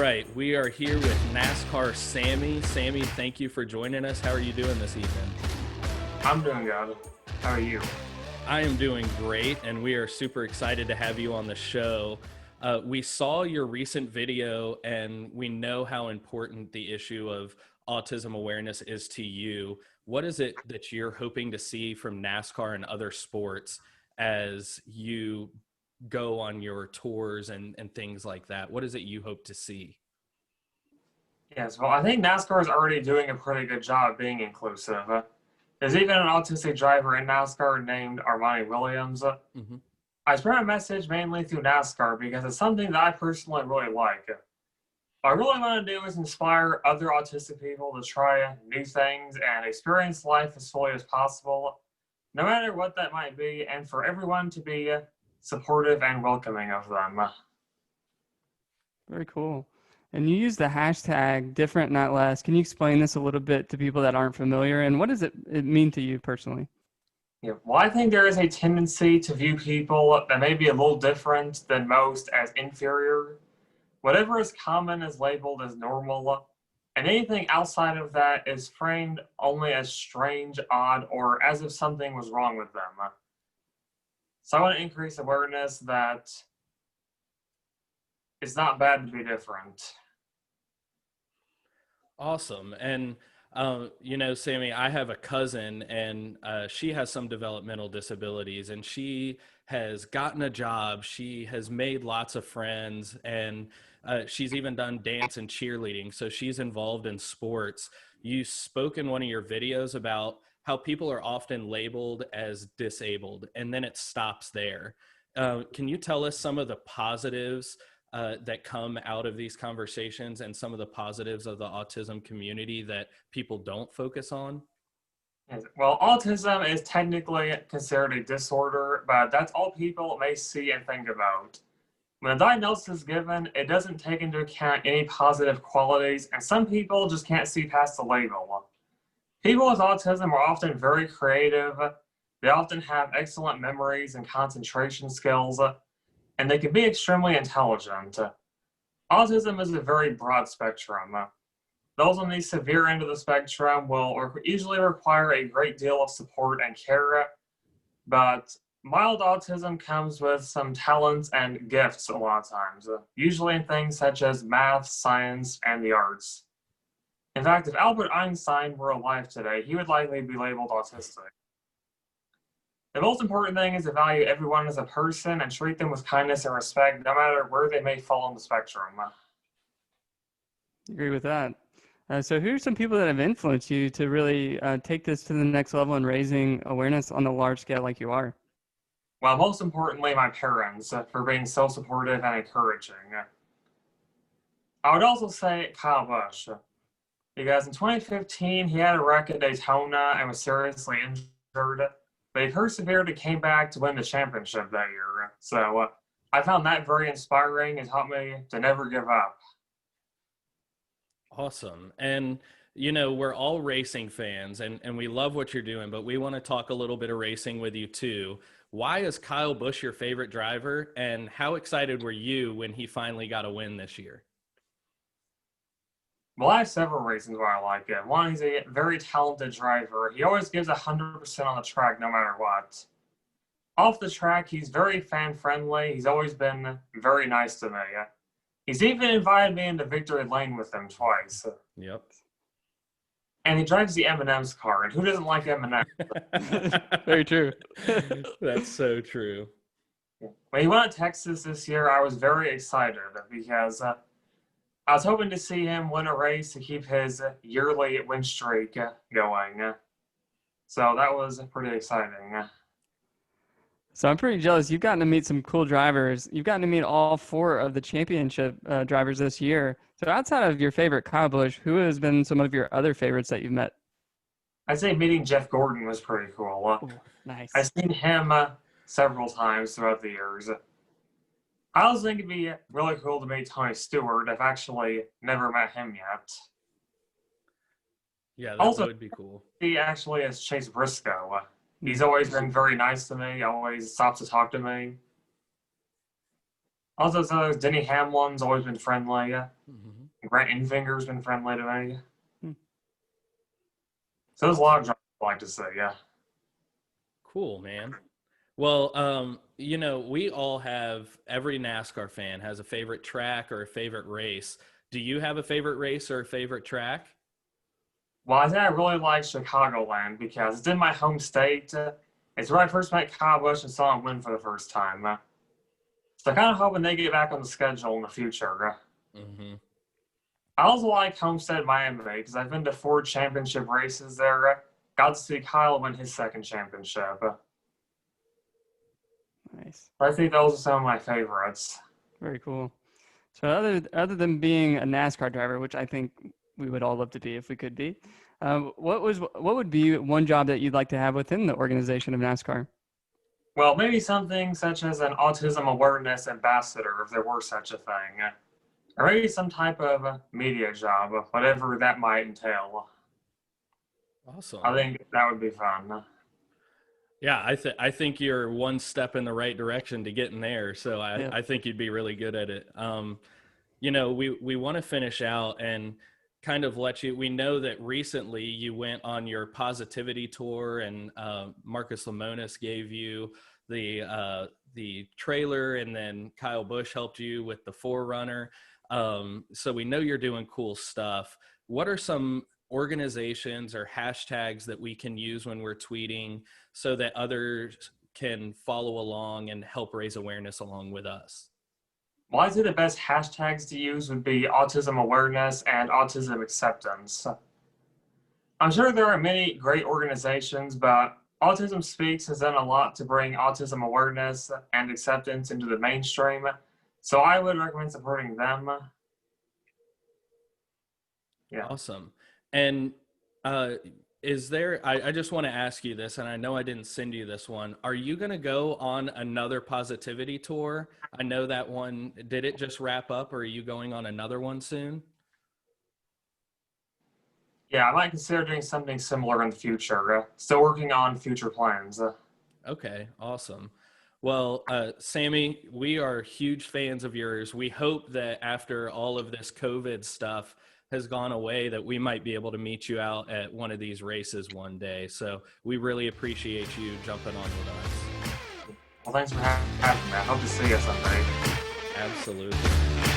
right, we are here with NASCAR Sammy. Sammy, thank you for joining us. How are you doing this evening? I'm doing good. How are you? I am doing great, and we are super excited to have you on the show. We saw your recent video, and we know how important the issue of autism awareness is to you. What is it that you're hoping to see from NASCAR and other sports as you go on your tours and things like that? What is it you hope to see? Yes, well, I think NASCAR is already doing a pretty good job being inclusive. There's even an autistic driver in NASCAR named Armani Williams. Hmm. I spread a message mainly through NASCAR because it's something that I personally really like. What I really want to do is inspire other autistic people to try new things and experience life as fully as possible, no matter what that might be, and for everyone to be supportive and welcoming of them. Very cool. And you use the hashtag different, not less. Can you explain this a little bit to people that aren't familiar? And what does it mean to you personally? Yeah, well, I think there is a tendency to view people that may be a little different than most as inferior. Whatever is common is labeled as normal, and anything outside of that is framed only as strange, odd, or as if something was wrong with them. So I want to increase awareness that it's not bad to be different. Awesome. And, Sammy, I have a cousin and she has some developmental disabilities and she has gotten a job. She has made lots of friends and she's even done dance and cheerleading. So she's involved in sports. You spoke in one of your videos about how people are often labeled as disabled and then it stops there. Can you tell us some of the positives that come out of these conversations and some of the positives of the autism community that people don't focus on? Yes, well, autism is technically considered a disorder, but that's all people may see and think about. When a diagnosis is given, it doesn't take into account any positive qualities, and some people just can't see past the label. People with autism are often very creative. They often have excellent memories and concentration skills, and they can be extremely intelligent. Autism is a very broad spectrum. Those on the severe end of the spectrum will usually require a great deal of support and care, but mild autism comes with some talents and gifts a lot of times, usually in things such as math, science, and the arts. In fact, if Albert Einstein were alive today, he would likely be labeled autistic. The most important thing is to value everyone as a person and treat them with kindness and respect, no matter where they may fall on the spectrum. Agree with that. So who are some people that have influenced you to really take this to the next level and raising awareness on a large scale like you are? Well, most importantly, my parents for being so supportive and encouraging. I would also say Kyle Busch, because in 2015, he had a wreck at Daytona and was seriously injured, but he persevered and came back to win the championship that year. So I found that very inspiring and taught me to never give up. Awesome. And, we're all racing fans and we love what you're doing, but we want to talk a little bit of racing with you too. Why is Kyle Busch your favorite driver? And how excited were you when he finally got a win this year? Well, I have several reasons why I like him. One, he's a very talented driver. He always gives 100% on the track no matter what. Off the track, he's very fan-friendly. He's always been very nice to me. He's even invited me into victory lane with him twice. Yep. And he drives the M&M's car, and who doesn't like M&M's? Very true. That's so true. When he went to Texas this year, I was very excited because I was hoping to see him win a race to keep his yearly win streak going. So that was pretty exciting. So I'm pretty jealous. You've gotten to meet some cool drivers. You've gotten to meet all four of the championship drivers this year. So outside of your favorite Kyle Busch, who has been some of your other favorites that you've met? I'd say meeting Jeff Gordon was pretty cool. Ooh, nice. I've seen him several times throughout the years. I also think it'd be really cool to meet Tony Stewart. I've actually never met him yet. Yeah, that Also, would be cool. he actually is Chase Briscoe. He's always been very nice to me, always stops to talk to me. Also, so Denny Hamlin's always been friendly. Mhm. Grant Enfinger's been friendly to me. Hmm. So there's a lot of drivers I like to see, yeah. Cool, man. Well, we all have, every NASCAR fan has a favorite track or a favorite race. Do you have a favorite race or a favorite track? Well, I think I really like Chicagoland because it's in my home state. It's where I first met Kyle Busch and saw him win for the first time. So I kind of hoping they get back on the schedule in the future. Hmm. I also like Homestead Miami because I've been to 4 championship races there. Got to see Kyle win his second championship. Nice. I think those are some of my favorites. Very cool. So other than being a NASCAR driver, which I think we would all love to be if we could be, what would be one job that you'd like to have within the organization of NASCAR? Well, maybe something such as an autism awareness ambassador, if there were such a thing. Or maybe some type of media job, whatever that might entail. Awesome. I think that would be fun. Yeah, I think you're one step in the right direction to getting there. So Yeah. I think you'd be really good at it. We want to finish out and kind of let you. We know that recently you went on your positivity tour, and Marcus Lemonis gave you the trailer, and then Kyle Busch helped you with the Forerunner. So we know you're doing cool stuff. What are some organizations or hashtags that we can use when we're tweeting so that others can follow along and help raise awareness along with us? Well, I'd say the best hashtags to use would be autism awareness and autism acceptance. I'm sure there are many great organizations, but Autism Speaks has done a lot to bring autism awareness and acceptance into the mainstream. So I would recommend supporting them. Yeah. Awesome. And is there, I just want to ask you this, and I know I didn't send you this one. Are you going to go on another positivity tour? I know that one, did it just wrap up, or are you going on another one soon? Yeah, I might consider doing something similar in the future. Still working on future plans. Okay, awesome. Well, Sammy, we are huge fans of yours. We hope that after all of this COVID stuff has gone away, that we might be able to meet you out at one of these races one day. So we really appreciate you jumping on with us. Well, thanks for having me. I hope to see you someday. Absolutely.